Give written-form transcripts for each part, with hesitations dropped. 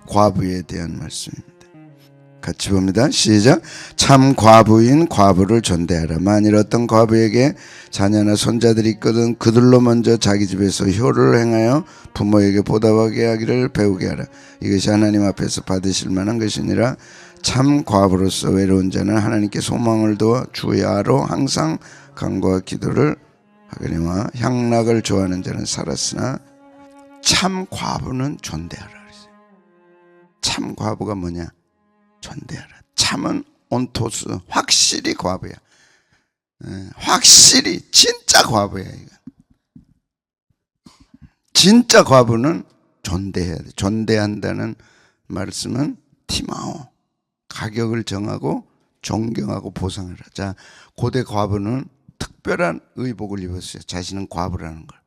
과부에 대한 말씀입니다. 같이 봅니다. 시작. 참 과부인 과부를 존대하라. 만일 어떤 과부에게 자녀나 손자들이 있거든 그들로 먼저 자기 집에서 효를 행하여 부모에게 보답하게 하기를 배우게 하라. 이것이 하나님 앞에서 받으실 만한 것이니라. 참 과부로서 외로운 자는 하나님께 소망을 두어 주야로 항상 간구와 기도를 하거니와 향락을 좋아하는 자는 살았으나 참 과부는 존대하라. 참 과부가 뭐냐? 존대하라. 참은 온토스, 확실히 과부야. 확실히 진짜 과부야. 이거. 진짜 과부는 존대해야 돼. 존대한다는 말씀은 티마오, 가격을 정하고 존경하고 보상을 하자. 고대 과부는 특별한 의복을 입었어요. 자신은 과부라는 걸.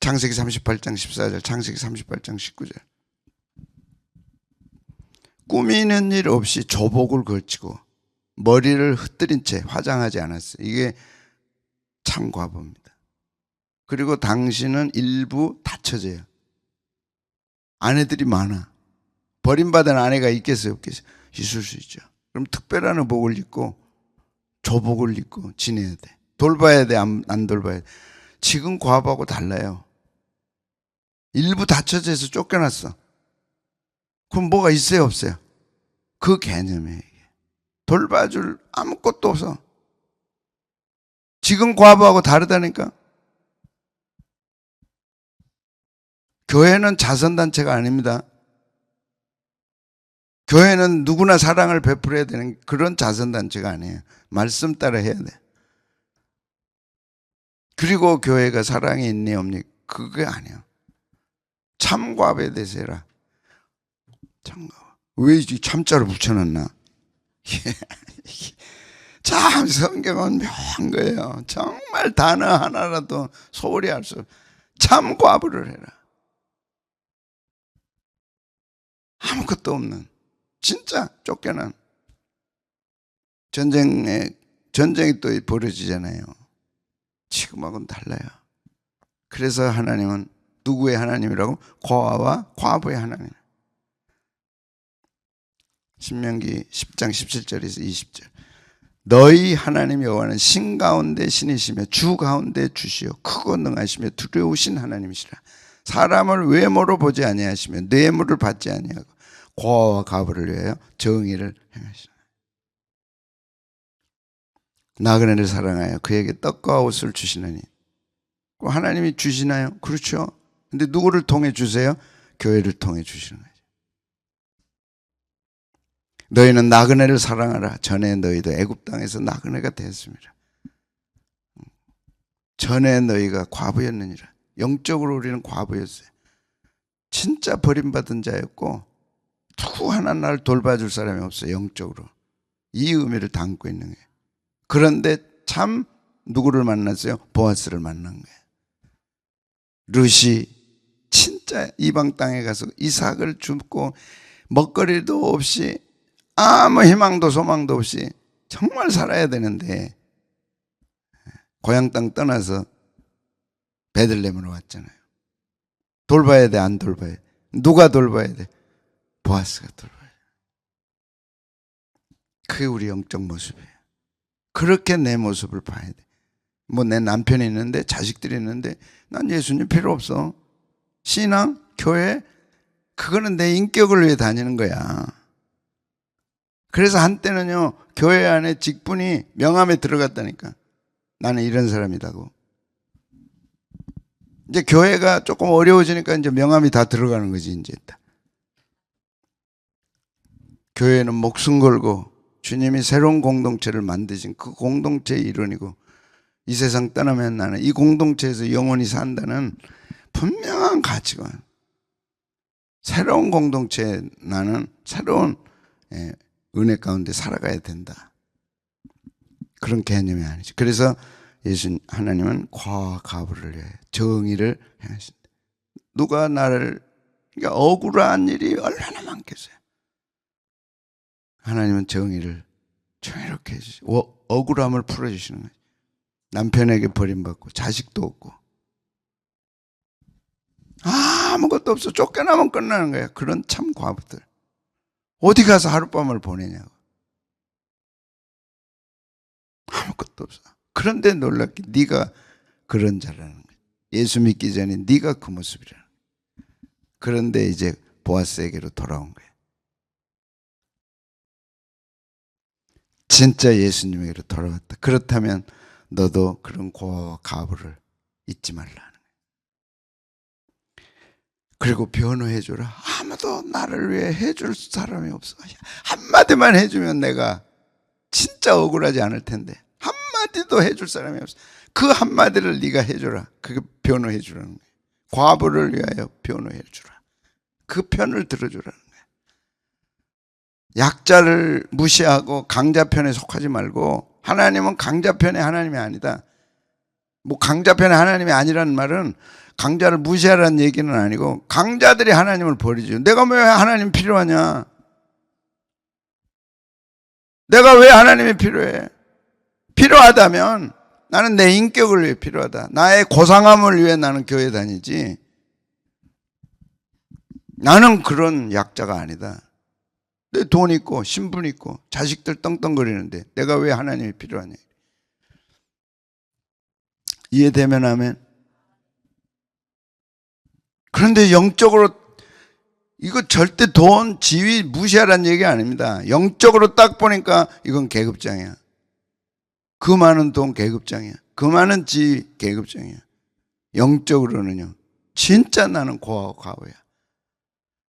창세기 38장 14절, 창세기 38장 19절. 꾸미는 일 없이 조복을 걸치고 머리를 흩뜨린 채 화장하지 않았어요. 이게 참 과부입니다. 그리고 당신은 일부 닫혀져요. 아내들이 많아. 버림받은 아내가 있겠어요, 없겠어요? 있을 수 있죠. 그럼 특별한 의복을 입고 조복을 입고 지내야 돼. 돌봐야 돼, 안 돌봐야 돼. 지금 과부하고 달라요. 일부 닫혀져서 쫓겨났어. 그럼 뭐가 있어요, 없어요? 그 개념이에요. 돌봐줄 아무것도 없어. 지금 과부하고 다르다니까. 교회는 자선단체가 아닙니다. 교회는 누구나 사랑을 베풀어야 되는 그런 자선단체가 아니에요. 말씀 따라 해야 돼. 그리고 교회가 사랑이 있니 없니 그게 아니에요. 참 과부에 대해서 해라. 참과부. 왜 이 참자를 붙여놨나? 참 성경은 묘한 거예요. 정말 단어 하나라도 소홀히 할 수 없어요. 참 과부를 해라. 아무것도 없는 진짜 쫓겨난 전쟁이 또 벌어지잖아요. 지금하고는 달라요. 그래서 하나님은 누구의 하나님이라고? 고아와 과부의 하나님. 신명기 10장 17절에서 20절. 너희 하나님 여호와는 신 가운데 신이시며 주 가운데 주시요 크고 능하시며 두려우신 하나님이시라. 사람을 외모로 보지 아니하시며 뇌물을 받지 아니하고 고아와 과부를 위하여 정의를 행하시라. 나그네를 사랑하여 그에게 떡과 옷을 주시느니. 하나님이 주시나요? 그렇죠. 근데 누구를 통해 주세요? 교회를 통해 주시는 거예요. 너희는 나그네를 사랑하라. 전에 너희도 애굽 땅에서 나그네가 되었습니다. 전에 너희가 과부였느니라. 영적으로 우리는 과부였어요. 진짜 버림받은 자였고 누구 하나 나를 돌봐줄 사람이 없어요. 영적으로. 이 의미를 담고 있는 거예요. 그런데 참 누구를 만났어요? 보아스를 만난 거예요. 룻이 진짜 이방 땅에 가서 이삭을 줍고 먹거리도 없이 아무 희망도 소망도 없이 정말 살아야 되는데 고향 땅 떠나서 베들레헴으로 왔잖아요. 돌봐야 돼, 안 돌봐야 돼? 누가 돌봐야 돼? 보아스가 돌봐야 돼. 그게 우리 영적 모습이에요. 그렇게 내 모습을 봐야 돼. 뭐 내 남편이 있는데 자식들이 있는데 난 예수님 필요 없어. 신앙, 교회 그거는 내 인격을 위해 다니는 거야. 그래서 한때는요 교회 안에 직분이 명함에 들어갔다니까. 나는 이런 사람이라고. 이제 교회가 조금 어려워지니까 이제 명함이 다 들어가는 거지 이제. 교회는 목숨 걸고 주님이 새로운 공동체를 만드신 그 공동체의 일원이고 이 세상 떠나면 나는 이 공동체에서 영원히 산다는 분명한 가치관. 새로운 공동체에 나는 새로운 은혜 가운데 살아가야 된다. 그런 개념이 아니죠. 그래서 하나님은 과와 과부를 위해 정의를 행하신다. 누가 나를 그러니까 억울한 일이 얼마나 많겠어요. 하나님은 정의를 정의롭게 해주시고 억울함을 풀어주시는 거예요. 남편에게 버림받고 자식도 없고 아무것도 없어. 쫓겨나면 끝나는 거야. 그런 참 과부들. 어디 가서 하룻밤을 보내냐고. 아무것도 없어. 그런데 놀랍게 네가 그런 자라는 거야. 예수 믿기 전에 네가 그 모습이라는 거야. 그런데 이제 보아스에게로 돌아온 거야. 진짜 예수님에게로 돌아왔다. 그렇다면 너도 그런 고아와 과부를 잊지 말라. 그리고 변호해주라. 아무도 나를 위해 해줄 사람이 없어. 한마디만 해주면 내가 진짜 억울하지 않을 텐데 한마디도 해줄 사람이 없어. 그 한마디를 네가 해줘라. 그게 변호해주라는 거야. 과부를 위하여 변호해주라. 그 편을 들어주라는 거야. 약자를 무시하고 강자 편에 속하지 말고, 하나님은 강자 편의 하나님이 아니다. 뭐 강자 편의 하나님이 아니라는 말은 강자를 무시하라는 얘기는 아니고, 강자들이 하나님을 버리죠. 내가 왜 하나님 필요하냐? 내가 왜 하나님이 필요해? 필요하다면 나는 내 인격을 위해 필요하다. 나의 고상함을 위해 나는 교회 다니지. 나는 그런 약자가 아니다. 내 돈 있고 신분 있고 자식들 떵떵거리는데 내가 왜 하나님이 필요하냐? 이해되면 아멘. 그런데 영적으로 이거 절대 돈, 지위 무시하라는 얘기 아닙니다. 영적으로 딱 보니까 이건 계급장이야. 그 많은 돈 계급장이야. 그 많은 지위 계급장이야. 영적으로는요, 진짜 나는 고아와 과부야.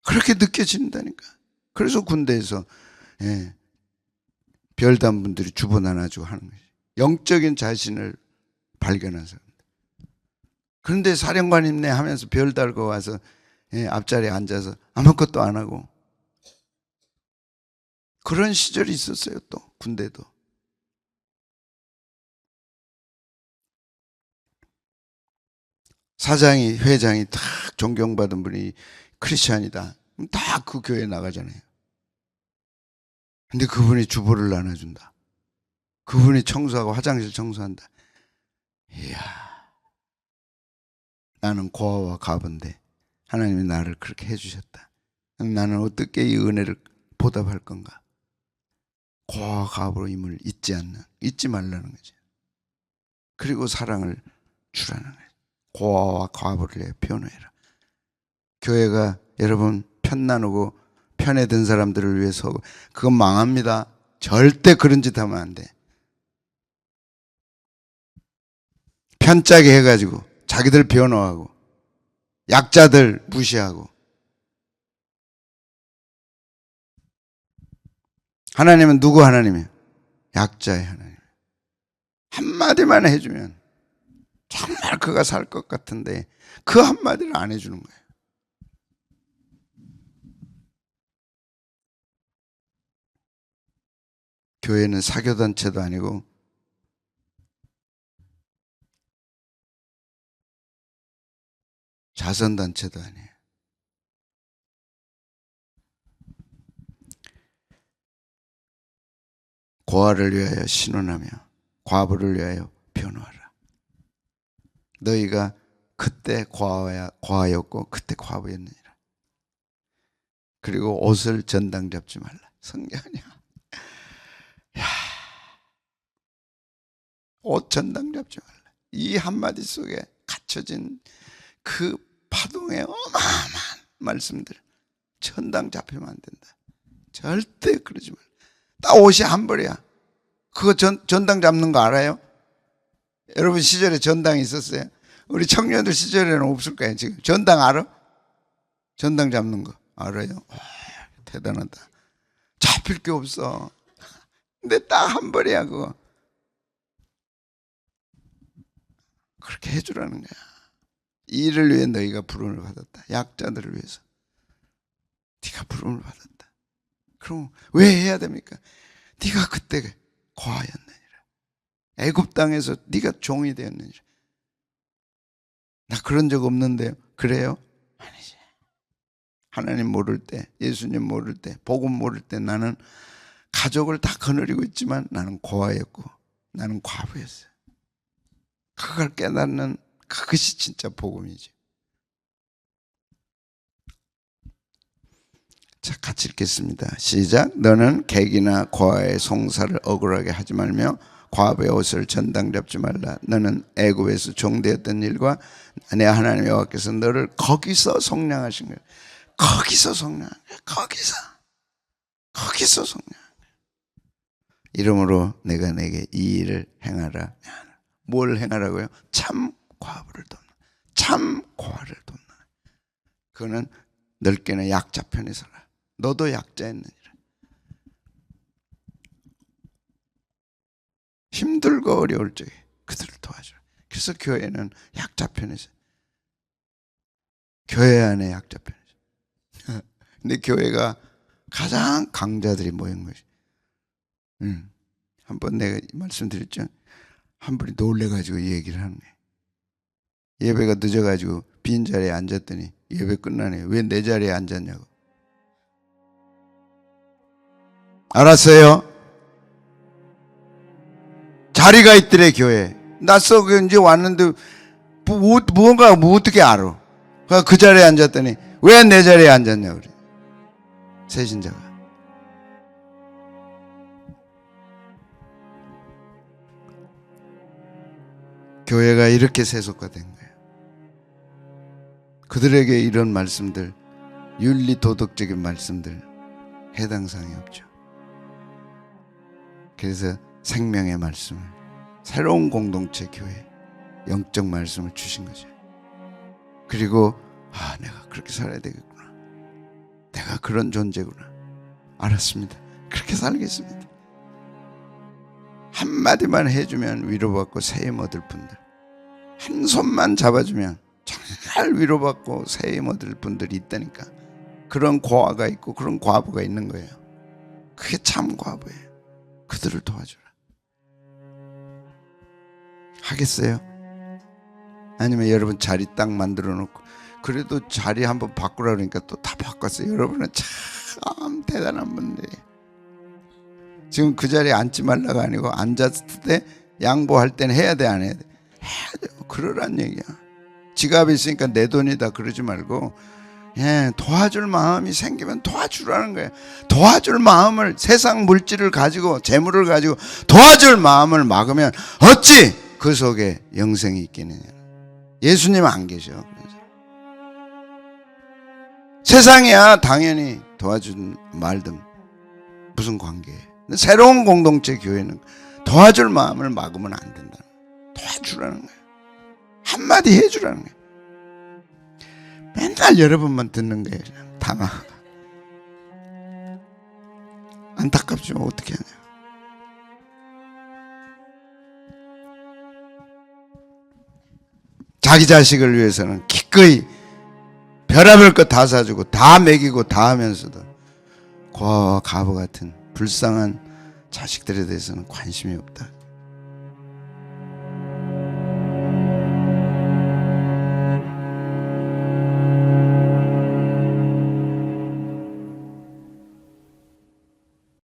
그렇게 느껴진다니까. 그래서 군대에서 별단 분들이 주보 나눠주고 하는 거지. 영적인 자신을 발견한 사람. 그런데 사령관님네 하면서 별 달고 와서 앞자리에 앉아서 아무것도 안 하고, 그런 시절이 있었어요. 또 군대도. 사장이, 회장이 다 존경받은 분이 크리스찬이다. 다 그 교회에 나가잖아요. 근데 그분이 주보를 나눠준다. 그분이 청소하고 화장실 청소한다. 이야, 나는 고아와 과부인데 하나님이 나를 그렇게 해주셨다. 나는 어떻게 이 은혜를 보답할 건가? 고아와 과부임을 잊지 말라는 거죠. 그리고 사랑을 주라는 거예요. 고아와 과부를 위해 변호해라. 교회가 여러분 편 나누고 편에 든 사람들을 위해서, 그건 망합니다. 절대 그런 짓 하면 안 돼. 편짜게 해가지고 자기들 변호하고 약자들 무시하고. 하나님은 누구 하나님이에요? 약자의 하나님. 한마디만 해주면 정말 그가 살 것 같은데 그 한마디를 안 해주는 거예요. 교회는 사교단체도 아니고 자선단체도 아니에요. 고아를 위하여 신원하며 과부를 위하여 변호하라. 너희가 그때 고아였고 그때 과부였느니라. 그리고 옷을 전당 잡지 말라. 성경이야. 야, 옷 전당 잡지 말라. 이 한마디 속에 갇혀진 그 파동의 어마어마한 말씀들. 전당 잡히면 안 된다. 절대 그러지 말라. 딱 옷이 한 벌이야. 그거 전당 잡는 거 알아요? 여러분 시절에 전당이 있었어요? 우리 청년들 시절에는 없을 거예요. 지금 전당 알아? 전당 잡는 거 알아요? 와, 대단하다. 잡힐 게 없어. 근데 딱 한 벌이야 그거. 그렇게 해주라는 거야. 이를 위해 너희가 부름을 받았다. 약자들을 위해서 네가 부름을 받았다. 그럼 왜 해야 됩니까? 네가 그때 고아였느니라. 애굽 땅에서 네가 종이 되었느니라. 나 그런 적 없는데요. 그래요? 아니지. 하나님 모를 때, 예수님 모를 때, 복음 모를 때 나는 가족을 다 거느리고 있지만 나는 고아였고 나는 과부였어요. 그걸 깨닫는 그것이 진짜 복음이지. 자, 같이 읽겠습니다. 시작. 너는 객이나 고아의 송사를 억울하게 하지 말며 과부의 옷을 전당 잡지 말라. 너는 애굽에서 종되었던 일과 내 하나님 여호와께서 너를 거기서 속량하신 거예요. 거기서 속량한 거예요. 거기서 속량한 거예요. 이러므로 내가 내게 이 일을 행하라. 뭘 행하라고요? 참 과부를 돕는, 참 고아를 돕는. 그거는 넓게는 약자 편에 서라. 너도 약자였느니라. 힘들고 어려울 적에 그들을 도와주라. 그래서 교회는 약자 편에서, 교회 안에 약자 편에서. 근데 교회가 가장 강자들이 모인 것이. 한번 내가 말씀드렸죠. 한 분이 놀래가지고 이 얘기를 하는 거예요. 예배가 늦어가지고 빈자리에 앉았더니 예배 끝나네. 왜 내 자리에 앉았냐고. 알았어요? 자리가 있더래 교회에. 낯서 이제 왔는데 무언가 어떻게 알아. 그 자리에 앉았더니 왜 내 자리에 앉았냐고 그래. 세신자가. 교회가 이렇게 세속화된 거예요. 그들에게 이런 말씀들, 윤리 도덕적인 말씀들 해당 사항이 없죠. 그래서 생명의 말씀을, 새로운 공동체 교회 영적 말씀을 주신 거죠. 그리고 내가 그렇게 살아야 되겠구나. 내가 그런 존재구나. 알았습니다. 그렇게 살겠습니다. 한마디만 해주면 위로받고 새힘 얻을 분들, 한 손만 잡아주면 정말 위로받고 새힘 얻을 분들이 있다니까. 그런 고아가 있고 그런 과부가 있는 거예요. 그게 참 과부예요. 그들을 도와주라. 하겠어요? 아니면 여러분 자리 딱 만들어 놓고, 그래도 자리 한번 바꾸라 그러니까 또 다 바꿨어요. 여러분은 참 대단한 분들이에요. 지금 그 자리에 앉지 말라가 아니고 앉았을 때 양보할 때는 해야 돼, 안 해야 돼? 해야죠. 그러란 얘기야. 지갑이 있으니까 내 돈이다 그러지 말고, 도와줄 마음이 생기면 도와주라는 거예요. 도와줄 마음을, 세상 물질을 가지고 재물을 가지고 도와줄 마음을 막으면 어찌 그 속에 영생이 있겠느냐. 예수님 안 계셔. 그래서 세상이야 당연히 도와준 말든 무슨 관계예요. 새로운 공동체 교회는 도와줄 마음을 막으면 안 된다. 도와주라는 거예요. 한마디 해주라는 거예요. 맨날 여러분만 듣는 거예요. 그냥 당황. 안타깝죠. 어떻게 하냐. 자기 자식을 위해서는 기꺼이 별의별 것 다 사주고 다 먹이고 다 하면서도 과부와 같은 불쌍한 자식들에 대해서는 관심이 없다.